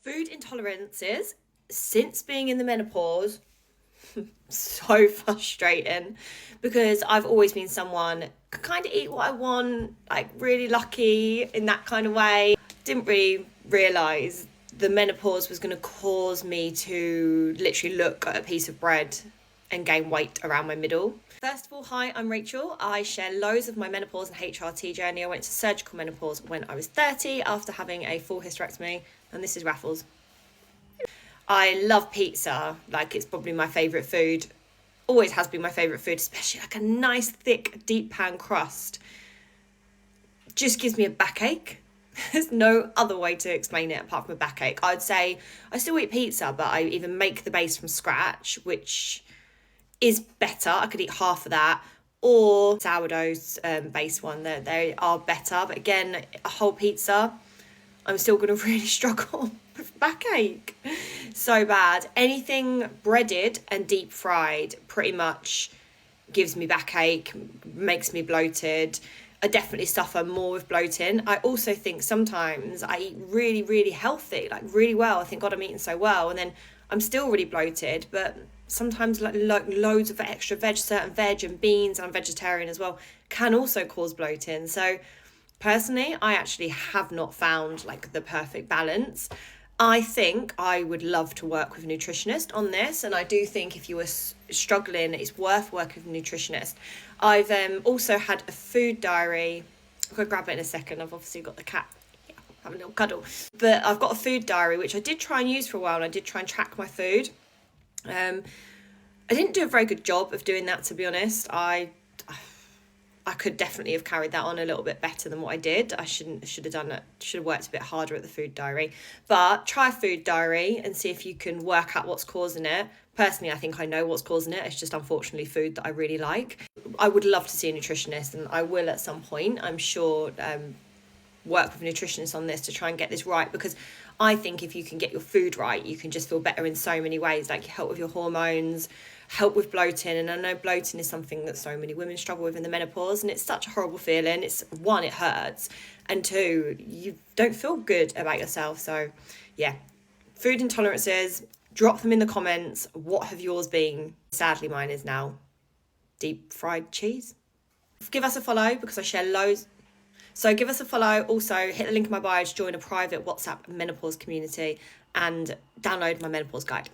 Food intolerances since being in the menopause, so frustrating, because I've always been someone could kind of eat what I want, like really lucky in that kind of way. Didn't really realise the menopause was going to cause me to literally look at a piece of bread and gain weight around my middle. First of all, hi, I'm Rachel. I share loads of my menopause and HRT journey. I went to surgical menopause when I was 30 after having a full hysterectomy, and this is Raffles. I love pizza, like it's probably my favourite food. Always has been my favourite food, especially like a nice thick deep pan crust. Just gives me a backache. There's no other way to explain it apart from a backache. I'd say I still eat pizza, but I even make the base from scratch, which is better. I could eat half of that, or sourdough's base one. They are better, but again, a whole pizza, I'm still going to really struggle with backache. So bad. Anything breaded and deep fried pretty much gives me backache, makes me bloated. I definitely suffer more with bloating. I also think sometimes I eat really, really healthy, like really well. I think, God, I'm eating so well. And then I'm still really bloated, but sometimes like loads of extra certain veg and beans, and I'm vegetarian as well, can also cause bloating. So personally, I actually have not found like the perfect balance. I think I would love to work with a nutritionist on this, and I do think if you were struggling, it's worth working with a nutritionist. I've also had a food diary. I'm going to grab it in a second. I've obviously got the cat. Yeah, have a little cuddle. But I've got a food diary, which I did try and use for a while, and I did try and track my food. I didn't do a very good job of doing that, to be honest. I could definitely have carried that on a little bit better than what I did. I should have done it. Should have worked a bit harder at the food diary. But try a food diary and see if you can work out what's causing it. Personally, I think I know what's causing it. It's just unfortunately food that I really like. I would love to see a nutritionist, and I will at some point, I'm sure, work with a nutritionist on this to try and get this right, because I think if you can get your food right, you can just feel better in so many ways, like help with your hormones, help with bloating. And I know bloating is something that so many women struggle with in the menopause, and it's such a horrible feeling. It's one, it hurts, and two, you don't feel good about yourself. So yeah, food intolerances, drop them in the comments. What have yours been? Sadly, mine is now deep fried cheese. Give us a follow, because I share loads. So give us a follow. Also, hit the link in my bio to join a private WhatsApp menopause community and download my menopause guide.